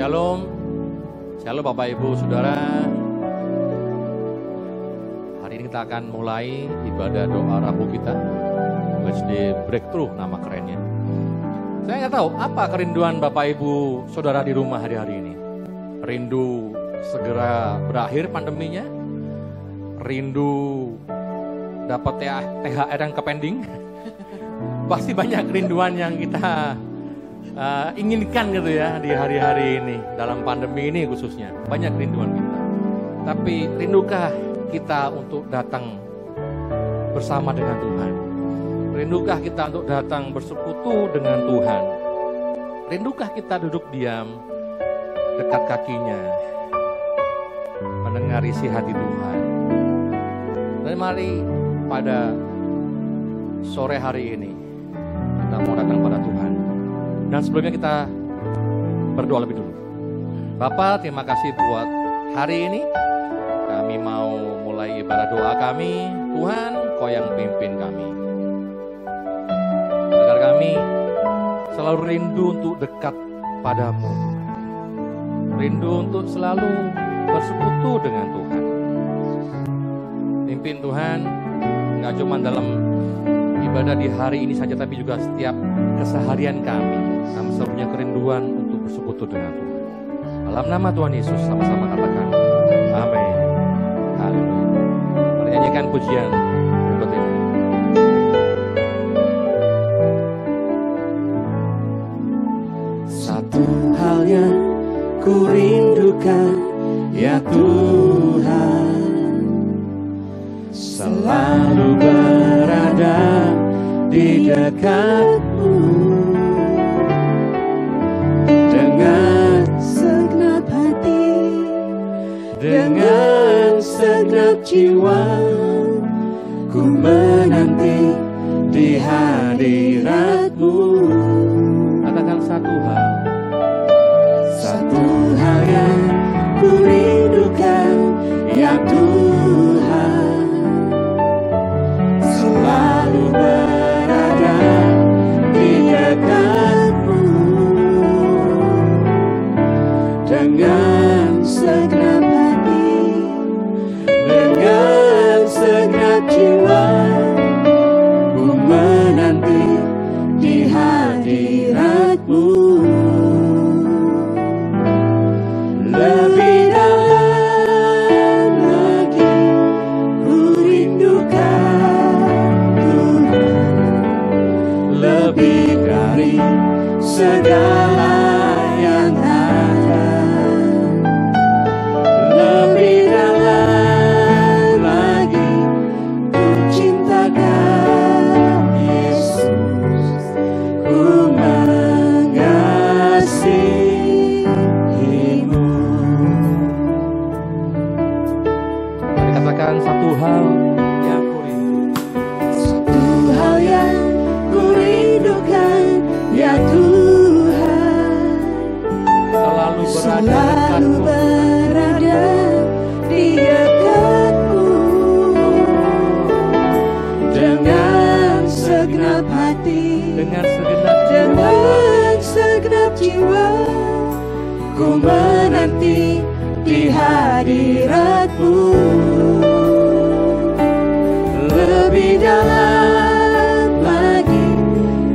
Shalom. Shalom Bapak Ibu Saudara. Hari ini kita akan mulai ibadah doa Rabu kita, Wednesday Breakthrough nama kerennya. Saya nggak tahu apa kerinduan Bapak Ibu Saudara di rumah hari-hari ini. Rindu segera berakhir pandeminya? Rindu dapat THR yang kepending? Pasti banyak kerinduan yang kita inginkan gitu ya di hari-hari ini, dalam pandemi ini khususnya. Banyak kerinduan kita. Tapi rindukah kita untuk datang bersama dengan Tuhan? Rindukah kita untuk datang bersekutu dengan Tuhan? Rindukah kita duduk diam dekat kakinya, mendengar isi hati Tuhan? Dan mari pada sore hari ini kita mau datang pada Tuhan. Dan sebelumnya kita berdoa lebih dulu. Bapa, terima kasih buat hari ini. Kami mau mulai ibadah doa kami. Tuhan, Kau yang pimpin kami. Agar kami selalu rindu untuk dekat padamu. Rindu untuk selalu bersekutu dengan Tuhan. Pimpin Tuhan, nggak cuma dalam ibadah di hari ini saja, tapi juga setiap keseharian kami. Kami selalu punya kerinduan untuk bersekutu dengan Tuhan. Dalam nama Tuhan Yesus, sama-sama katakan amin. Haleluya. Mari nyanyikan pujian berikut ini. Satu hal yang ku rindukan, ya Tuhan, selalu berada di dekatmu. Dengan segenap hati, dengan segenap jiwa, ku menanti di hadirat-Mu. Katakan satu hal. Satu hal yang ku rindukan, ya Tuhan, selalu berada di dekat-Mu. Dengan segenap hati, dengan segenap jiwa, ku menanti di hadirat-Mu. Lebih dalam lagi ku rindukan Tuhan, lebih dari segala yang ada. Lebih dalam lagi ku cintakan Yesus, ku mengasihimu. Mari katakan satu hal yang ku rindu. Satu hal yang ku rindukan, ya Tuhan, Selalu berada di dekatmu. Dengan segenap hati, dengan segenap dengan segenap jiwa, ku menanti di hadirat-Mu. Lebih dalam lagi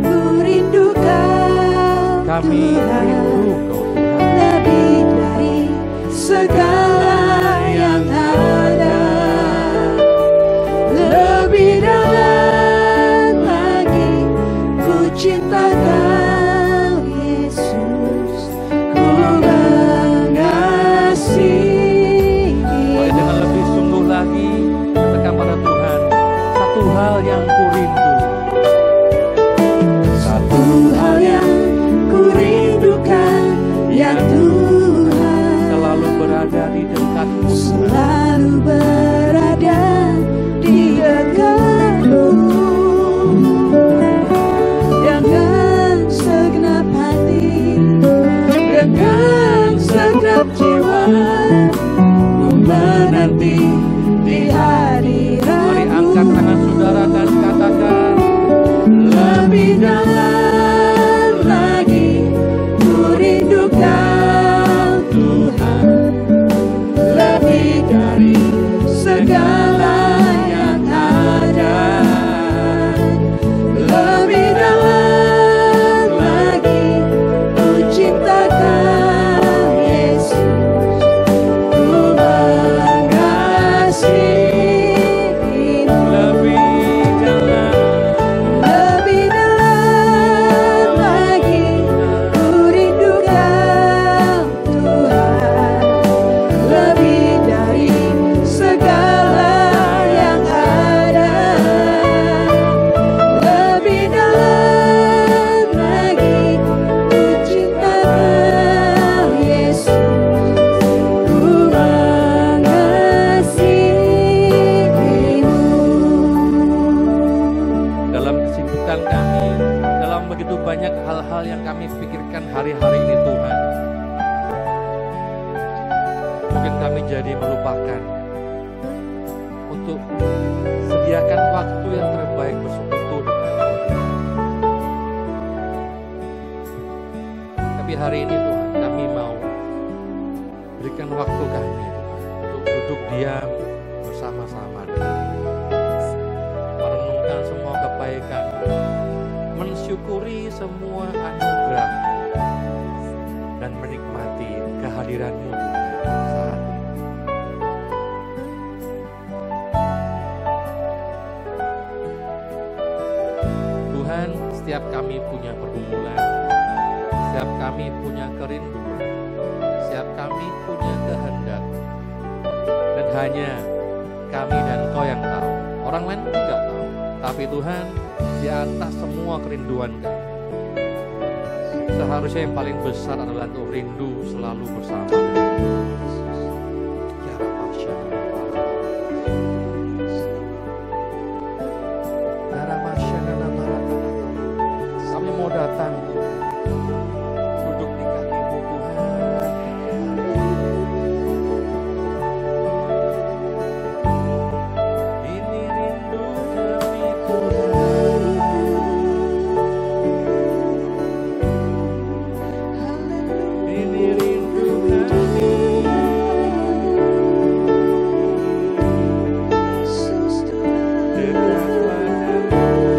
ku rindukan kami Tuhan, rindu Kau Tuhan. lebih dari segala yang ada. Lebih dalam lagi ku cintakan Yesus, ku mengasihi. Mari dengan lebih sungguh lagi katakan pada Tuhan, satu hal yang ku rindu. Satu hal yang ku rindukan, ya Tuhan, Selalu berada di dekatmu. selalu berada di dekatmu. Dengan segenap hati, dengan segenap jiwa, ku menanti di hadirat-Mu. Mari angkat tangan saudara dan katakan, lebih dalam lagi ku rindukan begitu banyak hal-hal yang kami pikirkan hari-hari ini Tuhan. Mungkin kami jadi melupakan untuk sediakan waktu yang terbaik bersekutu dengan Tuhan. Tapi hari ini Tuhan, kami mau berikan waktu kami Tuhan, untuk duduk diam bersama-sama dengan merenungkan semua kebaikan, mensyukuri semua anugerah, dan menikmati kehadiran-Mu Tuhan saat ini. Tuhan, setiap kami punya pergumulan, setiap kami punya kerinduan, setiap kami punya kehendak, dan hanya kami dan Kau yang tahu. Orang lain tidak tahu, tapi Tuhan, di atas semua kerinduan kami, seharusnya yang paling besar adalah untuk rindu selalu bersama dengan Yesus. Ya Rabbah Shalom. Ya Rabbah Shalom. Kami mau datang duduk di kaki-Mu Tuhan. Ini rindu kami Tuhan. Ini rindu kami. Dekat padamu.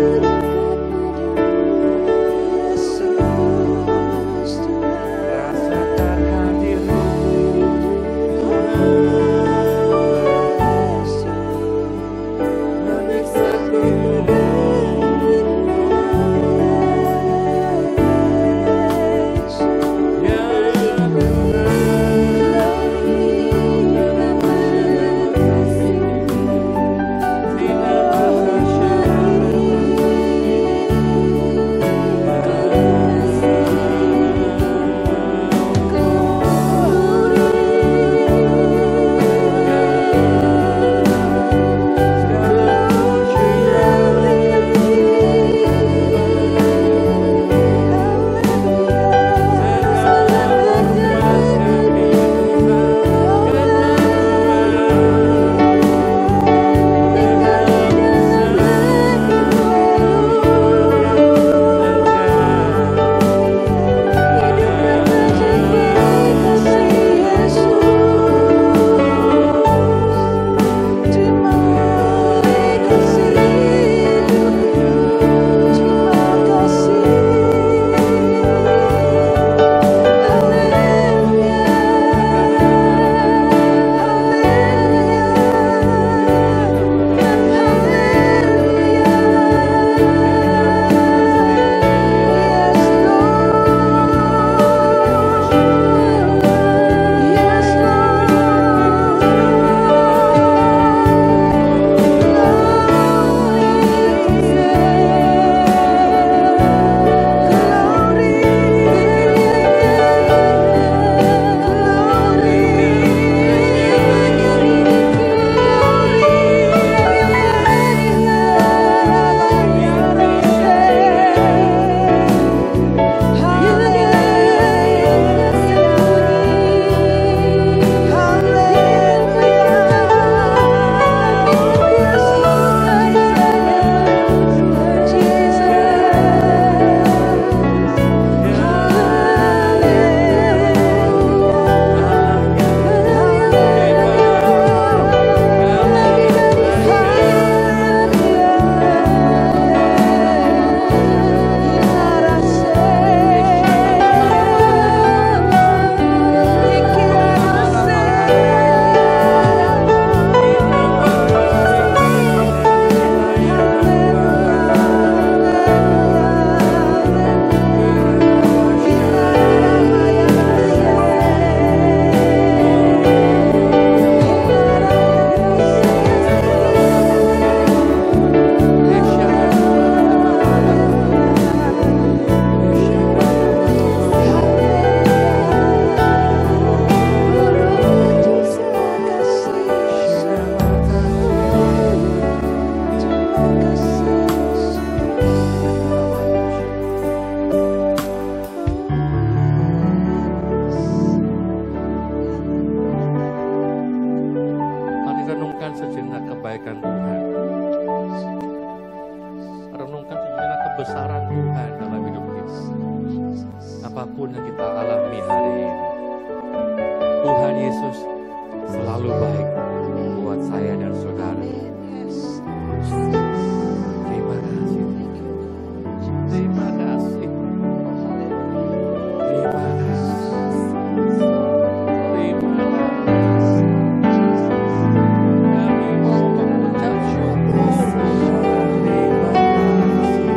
apapun yang kita alami hari ini. Tuhan Yesus selalu baik buat saya dan saudara. Terima kasih. Terima kasih. Terima kasih. Terima kasih. Kami mau mengucap syukur. Terima kasih.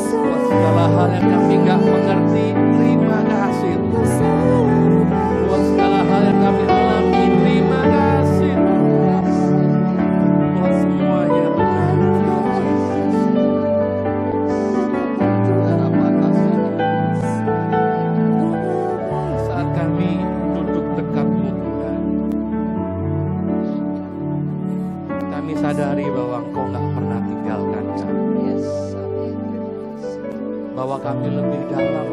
Buat segala hal yang kami gak mengerti, terima kasih. Buat segala hal yang kami alami, terima kasih. Buat semuanya, Tuhan. Harapan kasih. Saat kami duduk dekat-Mu, Tuhan, kami sadari bahwa Engkau gak pernah tinggalkan kami. Bahwa kami lebih dalam,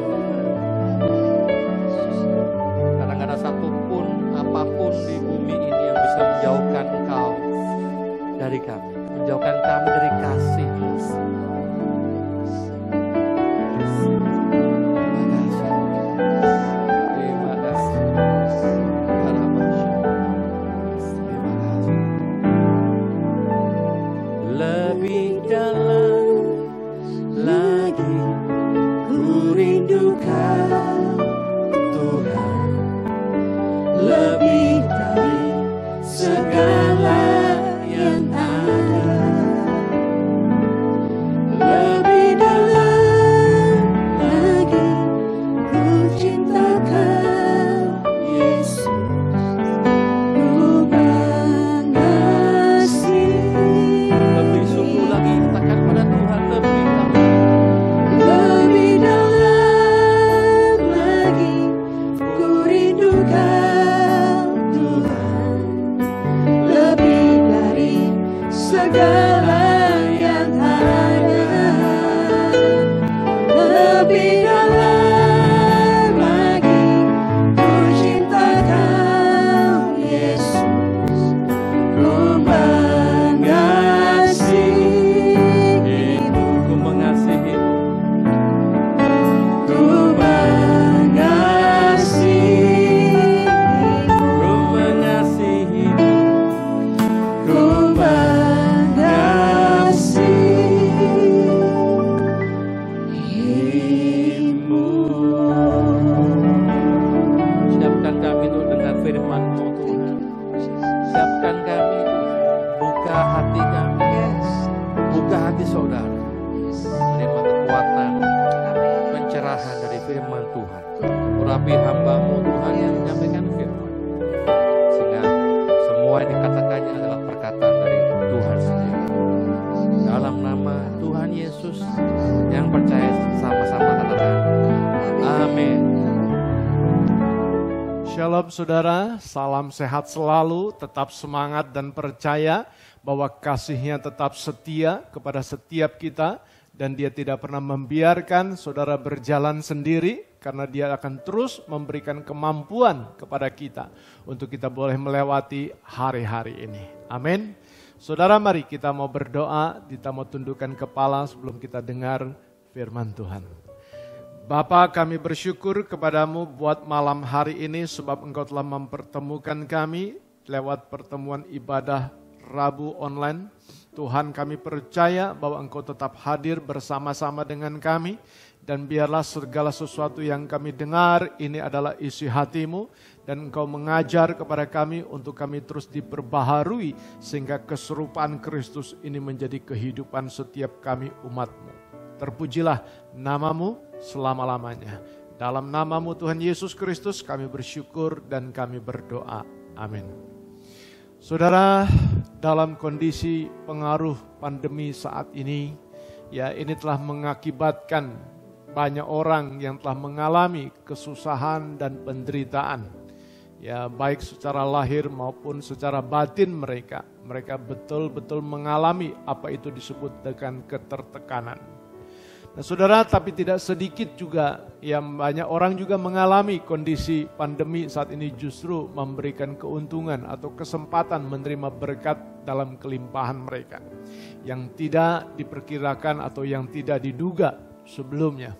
karena gak ada satupun apapun di bumi ini yang bisa menjauhkan Engkau dari kami, menjauhkan kami dari kasih-Mu. Terima kasih. Terima kasih. Lebih dalam lagi ku rindukan Tuhan, lebih dari segala yang ada, lebih dalam lagi ku cintakan Yesus, ku mengasihi. Lebih sungguh lagi katakan pada Tuhan, lebih dalam. Lebih dalam lagi ku rindukan Tuhan, lebih dari segala yang ada, lebih dalam lagi ku cintakan Yesus, ku mengasihi-Mu, ku mengasihi-Mu. Ku mengasihi-Mu, ku mengasihi-Mu. Siapkan kami untuk dengar firman-Mu, Tuhan. Siapkan kami, Tuhan. Buka hati kami, buka hati saudara. Terima kekuatan, pencerahan dari firman Tuhan. Urapi hamba-Mu, Tuhan, yang menyampaikan firman, sehingga semua yang dikatakannya adalah perkataan dari Tuhan sendiri. Dalam nama Tuhan Yesus yang percaya, sama-sama katakan amin. Shalom saudara, salam sehat selalu, tetap semangat dan percaya bahwa kasih-Nya tetap setia kepada setiap kita. Dan Dia tidak pernah membiarkan saudara berjalan sendiri, karena Dia akan terus memberikan kemampuan kepada kita untuk kita boleh melewati hari-hari ini. Amin. Saudara, mari kita mau berdoa, kita mau tundukkan kepala sebelum kita dengar firman Tuhan. Bapa, kami bersyukur kepadamu buat malam hari ini sebab Engkau telah mempertemukan kami lewat pertemuan ibadah Rabu online. Tuhan, kami percaya bahwa Engkau tetap hadir bersama-sama dengan kami, dan biarlah segala sesuatu yang kami dengar ini adalah isi hati-Mu, dan Engkau mengajar kepada kami untuk kami terus diperbaharui sehingga keserupaan Kristus ini menjadi kehidupan setiap kami umat-Mu. Terpujilah nama-Mu selama-lamanya. Dalam nama-Mu Tuhan Yesus Kristus kami bersyukur dan kami berdoa. Amin. Saudara, dalam kondisi pengaruh pandemi saat ini, ya ini telah mengakibatkan banyak orang yang telah mengalami kesusahan dan penderitaan. Ya, baik secara lahir maupun secara batin mereka. Mereka betul-betul mengalami apa itu disebut dengan ketertekanan. Nah, saudara, tapi tidak sedikit juga yang banyak orang juga mengalami kondisi pandemi saat ini justru memberikan keuntungan atau kesempatan menerima berkat dalam kelimpahan mereka yang tidak diperkirakan atau yang tidak diduga sebelumnya.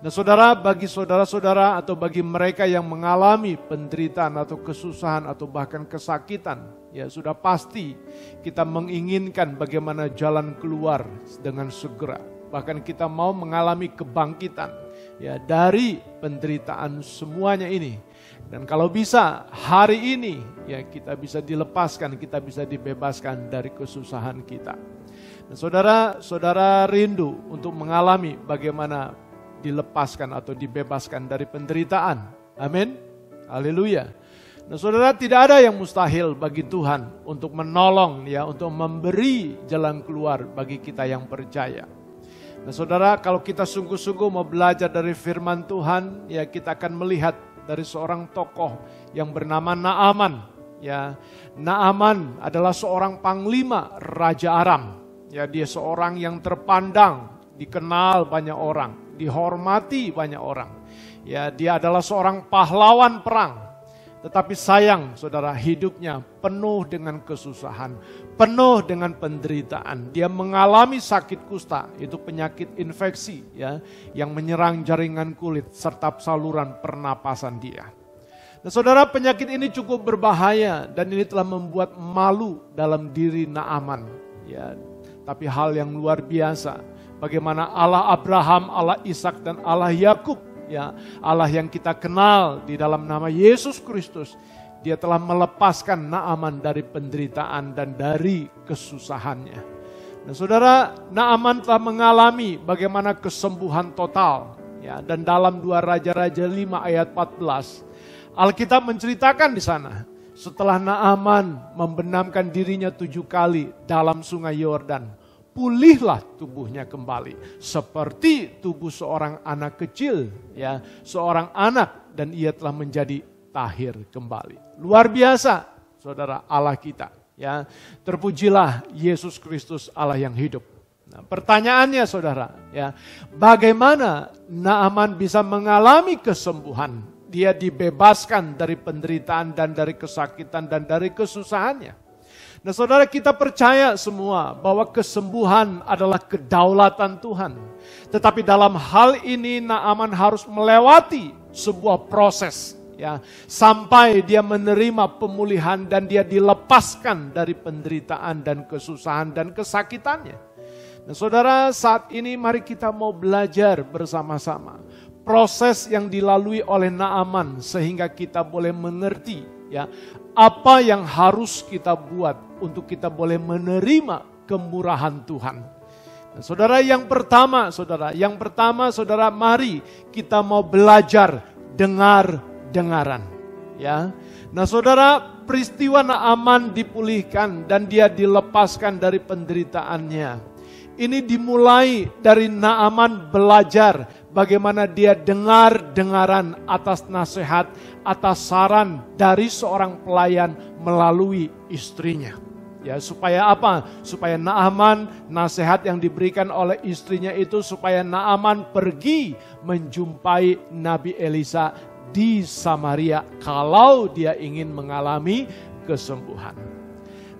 Nah, saudara, bagi saudara-saudara atau bagi mereka yang mengalami penderitaan atau kesusahan atau bahkan kesakitan, ya sudah pasti kita menginginkan bagaimana jalan keluar dengan segera. Bahkan kita mau mengalami kebangkitan ya dari penderitaan semuanya ini. Dan kalau bisa hari ini ya kita bisa dilepaskan, kita bisa dibebaskan dari kesusahan kita. Nah, saudara rindu untuk mengalami bagaimana dilepaskan atau dibebaskan dari penderitaan. Amin. Haleluya. Nah, saudara, tidak ada yang mustahil bagi Tuhan untuk menolong ya, untuk memberi jalan keluar bagi kita yang percaya. Nah, saudara, kalau kita sungguh-sungguh mau belajar dari firman Tuhan, ya kita akan melihat dari seorang tokoh yang bernama Naaman. Ya, Naaman adalah seorang panglima Raja Aram. Ya, dia seorang yang terpandang, dikenal banyak orang, dihormati banyak orang. Ya, dia adalah seorang pahlawan perang. Tetapi sayang, saudara, hidupnya penuh dengan kesusahan, penuh dengan penderitaan. Dia mengalami sakit kusta, itu penyakit infeksi ya, yang menyerang jaringan kulit serta saluran pernapasan dia. Nah, saudara, penyakit ini cukup berbahaya dan ini telah membuat malu dalam diri Naaman. Ya, tapi hal yang luar biasa, bagaimana Allah Abraham, Allah Ishak dan Allah Yakub, ya Allah yang kita kenal di dalam nama Yesus Kristus, dia telah melepaskan Naaman dari penderitaan dan dari kesusahannya. Nah, saudara, Naaman telah mengalami bagaimana kesembuhan total, ya, dan dalam 2 Raja-Raja 5 ayat 14, Alkitab menceritakan di sana, setelah Naaman membenamkan dirinya 7 kali dalam sungai Yordan, pulihlah tubuhnya kembali seperti tubuh seorang anak kecil, ya, seorang anak, dan ia telah menjadi tahir kembali. Luar biasa, saudara, Allah kita, ya. Terpujilah Yesus Kristus, Allah yang hidup. Nah, pertanyaannya, saudara, ya, bagaimana Naaman bisa mengalami kesembuhan? Dia dibebaskan dari penderitaan dan dari kesakitan dan dari kesusahannya. Nah, saudara, kita percaya semua bahwa kesembuhan adalah kedaulatan Tuhan. Tetapi dalam hal ini Naaman harus melewati sebuah proses, ya, sampai dia menerima pemulihan dan dia dilepaskan dari penderitaan dan kesusahan dan kesakitannya. Nah, saudara, saat ini mari kita mau belajar bersama-sama proses yang dilalui oleh Naaman sehingga kita boleh mengerti, ya, apa yang harus kita buat untuk kita boleh menerima kemurahan Tuhan. Nah, saudara, yang pertama, saudara, mari kita mau belajar dengar-dengaran, ya. Nah, saudara, peristiwa Naaman dipulihkan dan dia dilepaskan dari penderitaannya. Ini dimulai dari Naaman belajar bagaimana dia dengar-dengaran atas nasihat, atas saran dari seorang pelayan melalui istrinya. Ya, supaya apa? Supaya Naaman, nasihat yang diberikan oleh istrinya itu supaya Naaman pergi menjumpai Nabi Elisa di Samaria kalau dia ingin mengalami kesembuhan.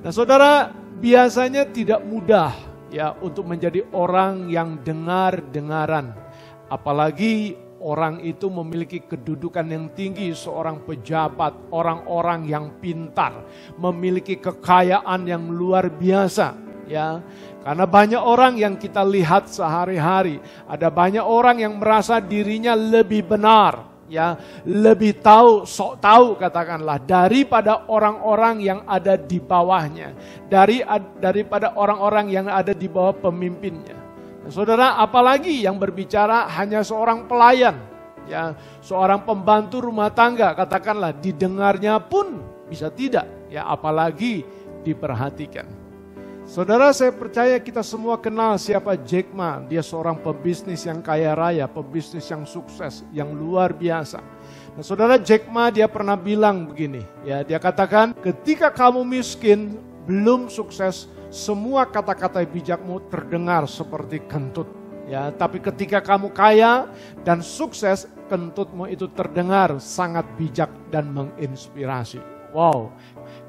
Nah, saudara, biasanya tidak mudah, ya, untuk menjadi orang yang dengar-dengaran. Apalagi orang itu memiliki kedudukan yang tinggi, seorang pejabat, orang-orang yang pintar, memiliki kekayaan yang luar biasa, ya. Karena banyak orang yang kita lihat sehari-hari, ada banyak orang yang merasa dirinya lebih benar, ya, lebih tahu, sok tahu katakanlah, daripada orang-orang yang ada di bawahnya, daripada orang-orang yang ada di bawah pemimpinnya. Nah, saudara, apalagi yang berbicara hanya seorang pelayan, ya, seorang pembantu rumah tangga, katakanlah, didengarnya pun bisa tidak, ya, apalagi diperhatikan. Saudara, saya percaya kita semua kenal siapa Jack Ma. Dia seorang pebisnis yang kaya raya, pebisnis yang sukses, yang luar biasa. Nah, saudara, Jack Ma dia pernah bilang begini, ya, dia katakan, ketika kamu miskin, belum sukses, semua kata-kata bijakmu terdengar seperti kentut. Ya, tapi ketika kamu kaya dan sukses, kentutmu itu terdengar sangat bijak dan menginspirasi. Wow,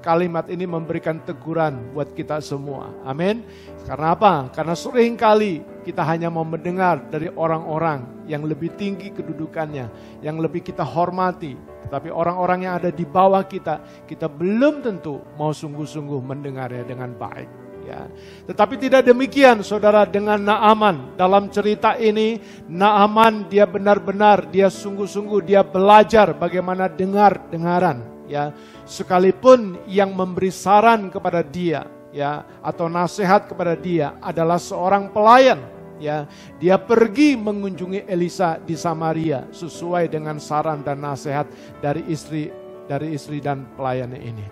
kalimat ini memberikan teguran buat kita semua. Amin. Karena apa? Karena seringkali kita hanya mau mendengar dari orang-orang yang lebih tinggi kedudukannya, yang lebih kita hormati. Tetapi orang-orang yang ada di bawah kita, kita belum tentu mau sungguh-sungguh mendengarnya dengan baik. Ya. Tetapi tidak demikian saudara dengan Naaman. Dalam cerita ini Naaman dia benar-benar dia sungguh-sungguh dia belajar bagaimana dengaran. Ya, sekalipun yang memberi saran kepada dia ya atau nasihat kepada dia adalah seorang pelayan. Ya, dia pergi mengunjungi Elisa di Samaria sesuai dengan saran dan nasihat dari istri dan pelayannya ini.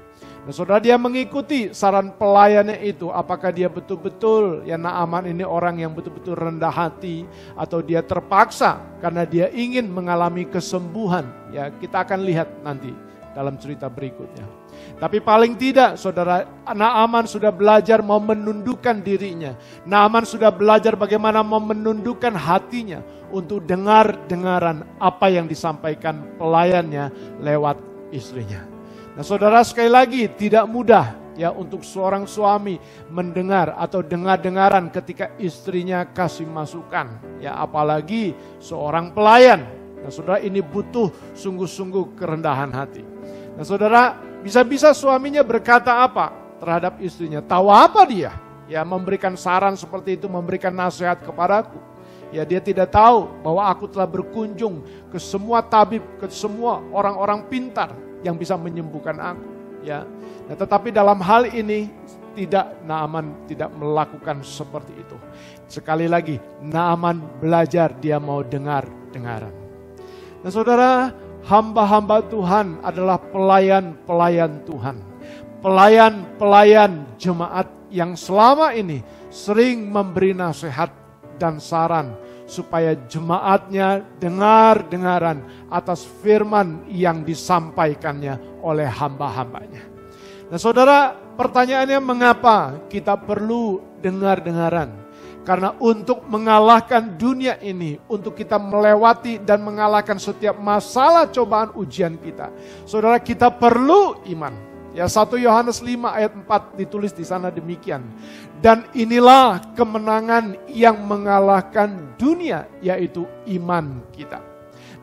Nah, saudara dia mengikuti saran pelayannya itu. Apakah dia betul-betul ya Naaman ini orang yang betul-betul rendah hati atau dia terpaksa karena dia ingin mengalami kesembuhan? Ya, kita akan lihat nanti dalam cerita berikutnya. Tapi paling tidak saudara, Naaman sudah belajar mau menundukkan dirinya. Naaman sudah belajar bagaimana mau menundukkan hatinya untuk dengaran apa yang disampaikan pelayannya lewat istrinya. Nah saudara, sekali lagi tidak mudah ya untuk seorang suami mendengar atau dengar-dengaran ketika istrinya kasih masukan. Ya apalagi seorang pelayan. Nah saudara, ini butuh sungguh-sungguh kerendahan hati. Nah saudara, bisa-bisa suaminya berkata apa terhadap istrinya? Tahu apa dia? Ya memberikan saran seperti itu, memberikan nasihat kepadaku. Ya dia tidak tahu bahwa aku telah berkunjung ke semua tabib, ke semua orang-orang pintar yang bisa menyembuhkan aku. Ya. Nah, tetapi dalam hal ini Naaman tidak melakukan seperti itu. Sekali lagi, Naaman belajar dia mau dengaran. Nah saudara, hamba-hamba Tuhan adalah pelayan-pelayan Tuhan. Pelayan-pelayan jemaat yang selama ini sering memberi nasihat dan saran supaya jemaatnya dengaran atas firman yang disampaikannya oleh hamba-hambanya. Nah saudara, pertanyaannya mengapa kita perlu dengaran? Karena untuk mengalahkan dunia ini, untuk kita melewati dan mengalahkan setiap masalah cobaan ujian kita, saudara, kita perlu iman. Ya 1 Yohanes 5 ayat 4 ditulis di sana demikian. Dan inilah kemenangan yang mengalahkan dunia, yaitu iman kita.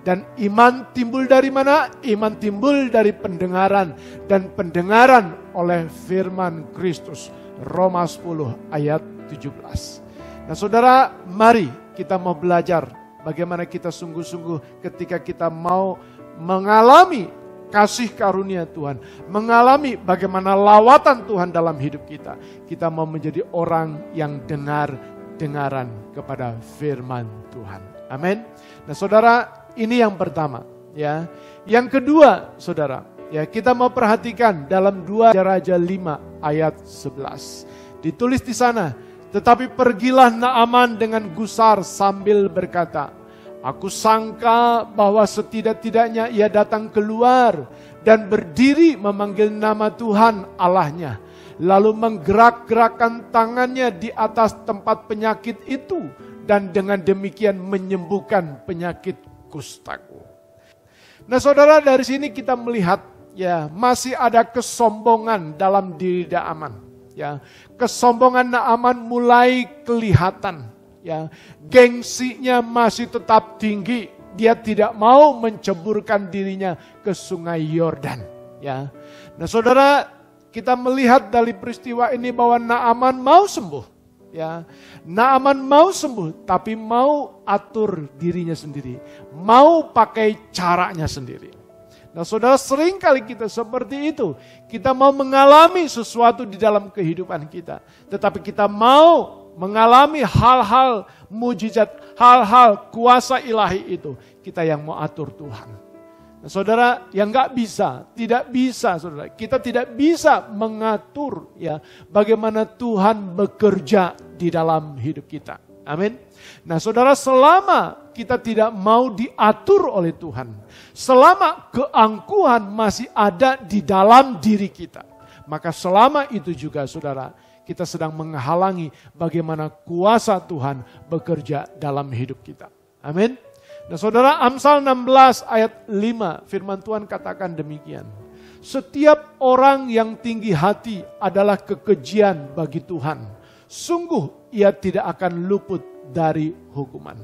Dan iman timbul dari mana? Iman timbul dari pendengaran, dan pendengaran oleh firman Kristus. Roma 10 ayat 17. Nah saudara, mari kita mau belajar bagaimana kita sungguh-sungguh ketika kita mau mengalami kasih karunia Tuhan, mengalami bagaimana lawatan Tuhan dalam hidup kita. Kita mau menjadi orang yang dengaran kepada firman Tuhan. Amin. Nah saudara, ini yang pertama. Ya, yang kedua saudara, ya kita mau perhatikan dalam 2 Raja 5 ayat 11. Ditulis di sana, tetapi pergilah Naaman dengan gusar sambil berkata, aku sangka bahwa setidak-tidaknya ia datang keluar dan berdiri memanggil nama Tuhan Allahnya. Lalu menggerak-gerakkan tangannya di atas tempat penyakit itu. Dan dengan demikian menyembuhkan penyakit kustaku. Nah saudara, dari sini kita melihat ya masih ada kesombongan dalam diri Naaman. Ya, kesombongan Naaman mulai kelihatan. Ya, gengsinya masih tetap tinggi. Dia tidak mau menceburkan dirinya ke sungai Yordan. Ya, nah saudara, kita melihat dari peristiwa ini bahwa Naaman mau sembuh. Ya, Naaman mau sembuh, tapi mau atur dirinya sendiri, mau pakai caranya sendiri. Nah saudara, sering kali kita seperti itu. Kita mau mengalami sesuatu di dalam kehidupan kita, tetapi kita mau mengalami hal-hal mujizat, hal-hal kuasa ilahi itu, kita yang mau atur Tuhan. Nah, saudara, yang tidak bisa, saudara, kita tidak bisa mengatur ya bagaimana Tuhan bekerja di dalam hidup kita. Amin. Nah, saudara, selama kita tidak mau diatur oleh Tuhan, selama keangkuhan masih ada di dalam diri kita, Maka selama itu juga saudara, kita sedang menghalangi bagaimana kuasa Tuhan bekerja dalam hidup kita. Amin. Nah saudara, Amsal 16 ayat 5 firman Tuhan katakan demikian. Setiap orang yang tinggi hati adalah kekejian bagi Tuhan. Sungguh ia tidak akan luput dari hukuman.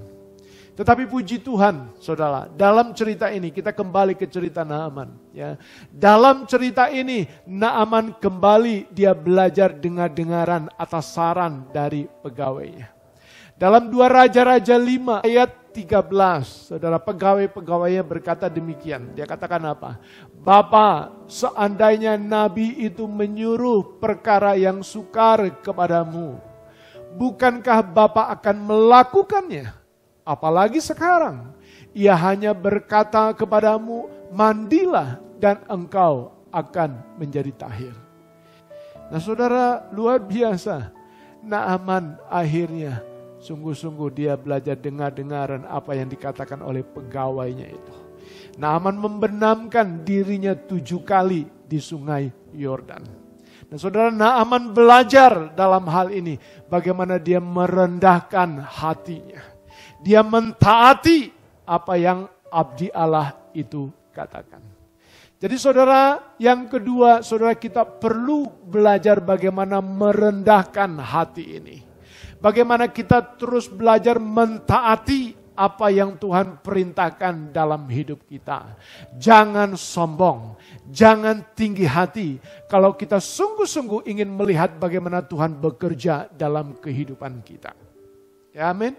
Tetapi puji Tuhan, saudara, dalam cerita ini kita kembali ke cerita Naaman. Ya. Dalam cerita ini Naaman kembali dia belajar dengar-dengaran atas saran dari pegawainya. Dalam 2 Raja-Raja 5 ayat 13, saudara, pegawai-pegawainya berkata demikian. Dia katakan apa? Bapa, seandainya nabi itu menyuruh perkara yang sukar kepadamu, bukankah Bapa akan melakukannya? Apalagi sekarang, ia hanya berkata kepadamu, mandilah dan engkau akan menjadi tahir. Nah saudara, luar biasa. Naaman akhirnya sungguh-sungguh dia belajar dengar-dengaran apa yang dikatakan oleh pegawainya itu. Naaman membenamkan dirinya 7 kali di sungai Yordan. Nah saudara, Naaman belajar dalam hal ini bagaimana dia merendahkan hatinya. Dia mentaati apa yang abdi Allah itu katakan. Jadi saudara, yang kedua, saudara, kita perlu belajar bagaimana merendahkan hati ini. Bagaimana kita terus belajar mentaati apa yang Tuhan perintahkan dalam hidup kita. Jangan sombong, jangan tinggi hati. Kalau kita sungguh-sungguh ingin melihat bagaimana Tuhan bekerja dalam kehidupan kita. Ya, amin.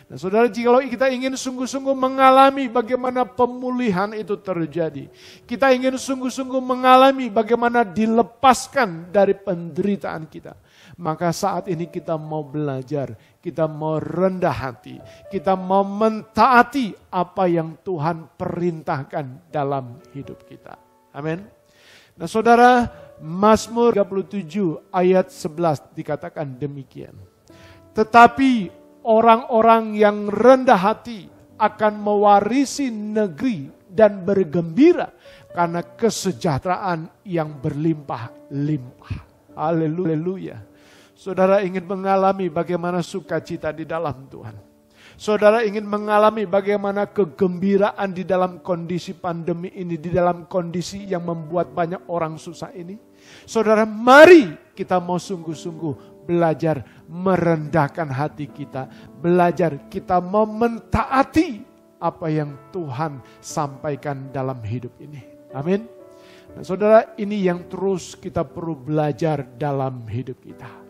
Nah saudara, jika kita ingin sungguh-sungguh mengalami bagaimana pemulihan itu terjadi. Kita ingin sungguh-sungguh mengalami bagaimana dilepaskan dari penderitaan kita. Maka saat ini kita mau belajar, kita mau rendah hati. Kita mau mentaati apa yang Tuhan perintahkan dalam hidup kita. Amin. Nah saudara, Mazmur 37 ayat 11 dikatakan demikian. Tetapi orang-orang yang rendah hati akan mewarisi negeri dan bergembira karena kesejahteraan yang berlimpah-limpah. Haleluya. Saudara ingin mengalami bagaimana sukacita di dalam Tuhan. Saudara ingin mengalami bagaimana kegembiraan di dalam kondisi pandemi ini, di dalam kondisi yang membuat banyak orang susah ini. Saudara, mari kita mau sungguh-sungguh belajar merendahkan hati kita. Belajar kita mau mentaati apa yang Tuhan sampaikan dalam hidup ini. Amin. Nah, saudara, ini yang terus kita perlu belajar dalam hidup kita.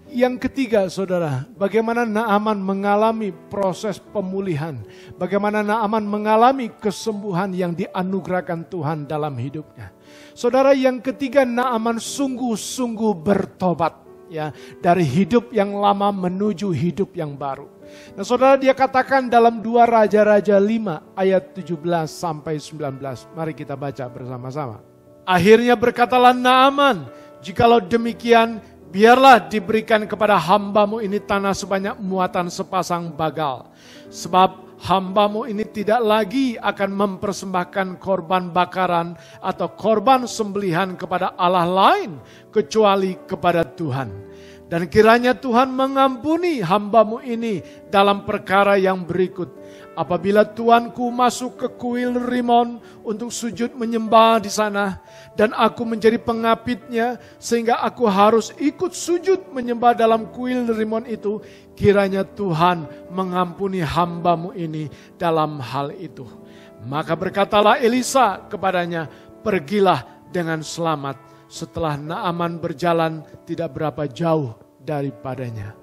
Yang ketiga, saudara, bagaimana Naaman mengalami proses pemulihan. Bagaimana Naaman mengalami kesembuhan yang dianugerahkan Tuhan dalam hidupnya. Saudara, yang ketiga, Naaman sungguh-sungguh bertobat. Ya, dari hidup yang lama menuju hidup yang baru. Nah saudara, dia katakan dalam 2 Raja-Raja 5 ayat 17 sampai 19. Mari kita baca bersama-sama. Akhirnya berkatalah Naaman, jikalau demikian, biarlah diberikan kepada hambamu ini tanah sebanyak muatan sepasang bagal. Sebab hambamu ini tidak lagi akan mempersembahkan korban bakaran atau korban sembelihan kepada Allah lain kecuali kepada Tuhan. Dan kiranya Tuhan mengampuni hambamu ini dalam perkara yang berikut. Apabila tuanku masuk ke kuil Rimon untuk sujud menyembah di sana, dan aku menjadi pengapitnya sehingga aku harus ikut sujud menyembah dalam kuil Rimon itu, kiranya Tuhan mengampuni hambamu ini dalam hal itu. Maka berkatalah Elisa kepadanya, pergilah dengan selamat. Setelah Naaman berjalan tidak berapa jauh daripadanya.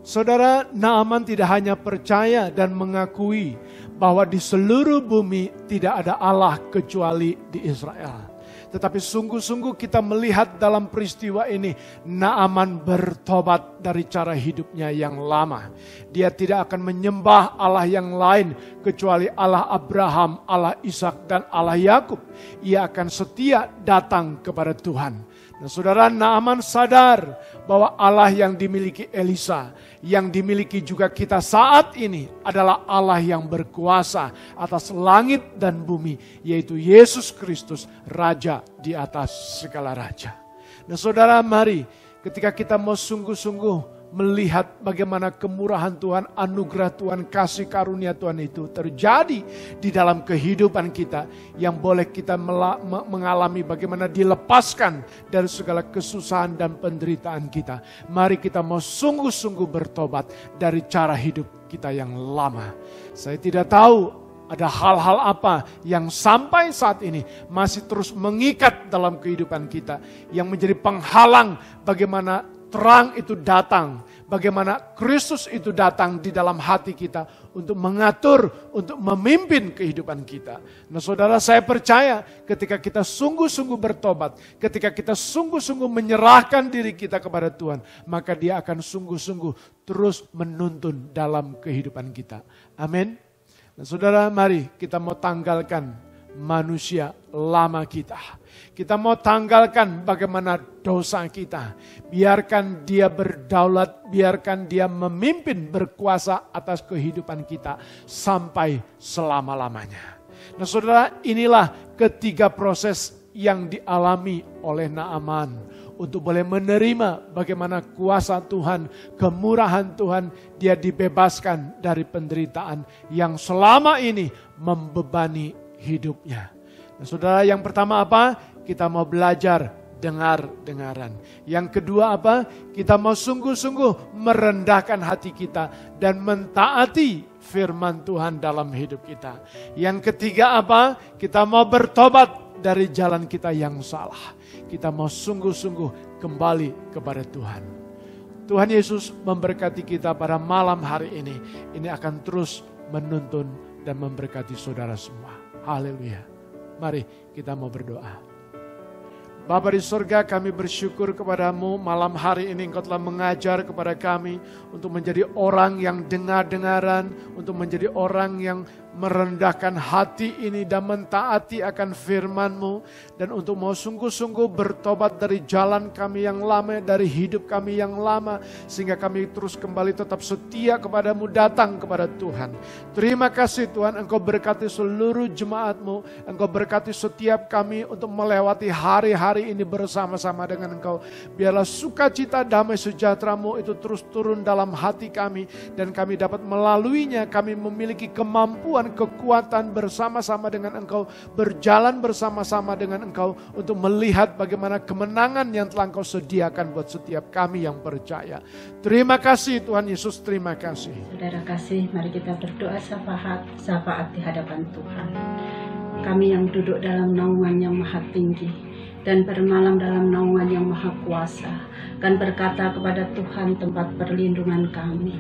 Saudara, Naaman tidak hanya percaya dan mengakui bahwa di seluruh bumi tidak ada Allah kecuali di Israel. Tetapi sungguh-sungguh kita melihat dalam peristiwa ini, Naaman bertobat dari cara hidupnya yang lama. Dia tidak akan menyembah Allah yang lain kecuali Allah Abraham, Allah Ishak dan Allah Yakub. Ia akan setia datang kepada Tuhan. Nah, saudara, Naaman sadar bahwa Allah yang dimiliki Elisa, yang dimiliki juga kita saat ini adalah Allah yang berkuasa atas langit dan bumi, yaitu Yesus Kristus, Raja di atas segala raja. Nah saudara, mari ketika kita mau sungguh-sungguh melihat bagaimana kemurahan Tuhan, anugerah Tuhan, kasih karunia Tuhan itu terjadi di dalam kehidupan kita, yang boleh kita mengalami bagaimana dilepaskan dari segala kesusahan dan penderitaan kita. Mari kita mau sungguh-sungguh bertobat dari cara hidup kita yang lama. Saya tidak tahu ada hal-hal apa yang sampai saat ini masih terus mengikat dalam kehidupan kita, yang menjadi penghalang bagaimana terang itu datang, bagaimana Kristus itu datang di dalam hati kita untuk mengatur, untuk memimpin kehidupan kita. Nah saudara, saya percaya ketika kita sungguh-sungguh bertobat, ketika kita sungguh-sungguh menyerahkan diri kita kepada Tuhan, maka Dia akan sungguh-sungguh terus menuntun dalam kehidupan kita. Amin. Nah saudara, mari kita mau tanggalkan manusia lama kita. Kita mau tanggalkan bagaimana dosa kita. Biarkan Dia berdaulat, biarkan Dia memimpin, berkuasa atas kehidupan kita sampai selama-lamanya. Nah saudara, inilah ketiga proses yang dialami oleh Naaman untuk boleh menerima bagaimana kuasa Tuhan, kemurahan Tuhan, dia dibebaskan dari penderitaan yang selama ini membebani hidupnya. Nah, saudara, yang pertama apa? Kita mau belajar dengar-dengaran. Yang kedua apa? Kita mau sungguh-sungguh merendahkan hati kita dan mentaati firman Tuhan dalam hidup kita. Yang ketiga apa? Kita mau bertobat dari jalan kita yang salah. Kita mau sungguh-sungguh kembali kepada Tuhan. Tuhan Yesus memberkati kita pada malam hari ini. Ini akan terus menuntun dan memberkati saudara semua. Haleluya. Mari kita mau berdoa. Bapa di surga, kami bersyukur kepadamu malam hari ini Engkau telah mengajar kepada kami untuk menjadi orang yang dengar-dengaran, untuk menjadi orang yang merendahkan hati ini dan mentaati akan firman-Mu, dan untuk mau sungguh-sungguh bertobat dari jalan kami yang lama, dari hidup kami yang lama, sehingga kami terus kembali tetap setia kepadamu, datang kepada Tuhan. Terima kasih Tuhan, Engkau berkati seluruh jemaat-Mu, Engkau berkati setiap kami untuk melewati hari-hari ini bersama-sama dengan Engkau. Biarlah sukacita, damai sejahtera-Mu itu terus turun dalam hati kami, dan kami dapat melaluinya. Kami memiliki kemampuan, kekuatan bersama-sama dengan Engkau, berjalan bersama-sama dengan Engkau untuk melihat bagaimana kemenangan yang telah Engkau sediakan buat setiap kami yang percaya. Terima kasih Tuhan Yesus, terima kasih. Saudara kasih, mari kita berdoa syafaat di hadapan Tuhan. Kami yang duduk dalam naungan yang maha tinggi dan bermalam dalam naungan yang maha kuasa, kan berkata kepada Tuhan tempat perlindungan kami,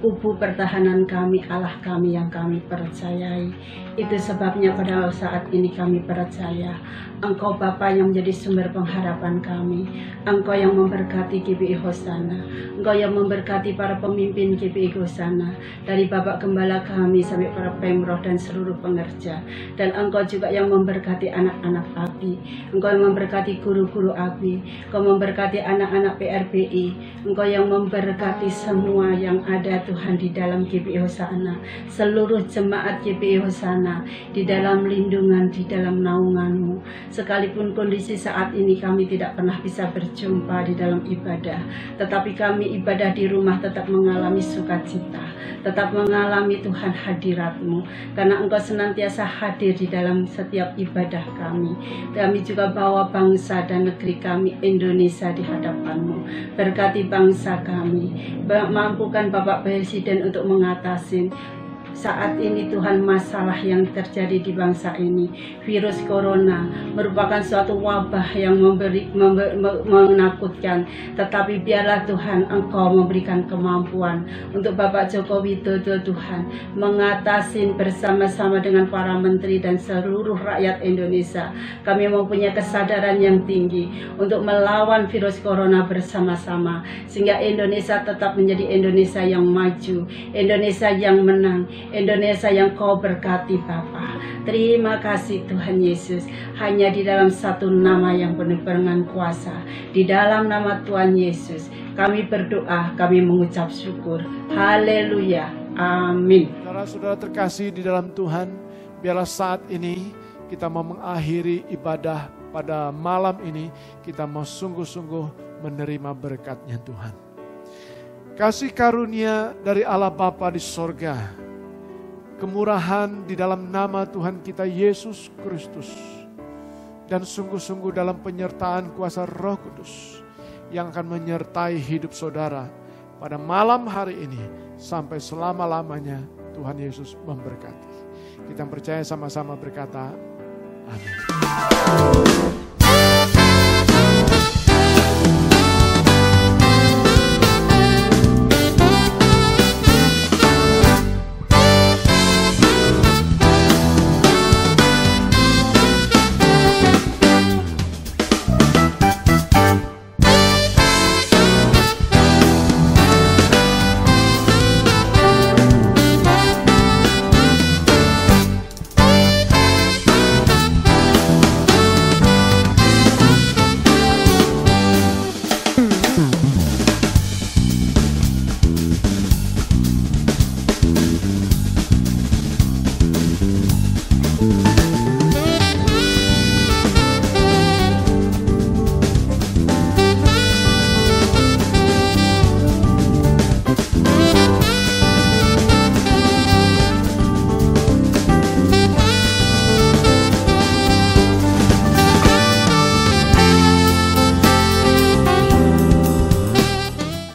kubu pertahanan kami, Allah kami yang kami percayai. Itu sebabnya pada saat ini kami percaya Engkau Bapa yang menjadi sumber pengharapan kami. Engkau yang memberkati GBI Hosana, Engkau yang memberkati para pemimpin GBI Hosana, dari Bapak Gembala kami sampai para pemroh dan seluruh pengerja. Dan Engkau juga yang memberkati anak-anak ABI, Engkau yang memberkati guru-guru ABI, Engkau memberkati anak-anak PRBI, Engkau yang memberkati semua yang ada Tuhan di dalam GBI Hosana, seluruh jemaat GBI Hosana di dalam lindungan, di dalam naungan-Mu. Sekalipun kondisi saat ini kami tidak pernah bisa berjumpa di dalam ibadah, tetapi kami ibadah di rumah tetap mengalami sukacita, tetap mengalami Tuhan hadirat-Mu, karena Engkau senantiasa hadir di dalam setiap ibadah kami. Kami juga bawa bangsa dan negeri kami Indonesia di hadapan-Mu. Berkati bangsa kami, mampukan Bapak Presiden untuk mengatasi saat ini Tuhan masalah yang terjadi di bangsa ini. Virus corona merupakan suatu wabah yang menakutkan, tetapi biarlah Tuhan Engkau memberikan kemampuan untuk Bapak Joko Widodo Tuhan mengatasi bersama-sama dengan para menteri dan seluruh rakyat Indonesia. Kami mempunyai kesadaran yang tinggi untuk melawan virus corona bersama-sama, sehingga Indonesia tetap menjadi Indonesia yang maju, Indonesia yang menang, Indonesia yang Kau berkati Bapa. Terima kasih Tuhan Yesus. Hanya di dalam satu nama yang penuh dengan kuasa, di dalam nama Tuhan Yesus kami berdoa, kami mengucap syukur. Haleluya. Amin. Saudara-saudara terkasih di dalam Tuhan, biarlah saat ini kita mau mengakhiri ibadah pada malam ini kita mau sungguh-sungguh menerima berkat-Nya Tuhan. Kasih karunia dari Allah Bapa di sorga, kemurahan di dalam nama Tuhan kita Yesus Kristus, dan sungguh-sungguh dalam penyertaan kuasa Roh Kudus yang akan menyertai hidup saudara pada malam hari ini sampai selama-lamanya. Tuhan Yesus memberkati. Kita percaya sama-sama berkata, amin.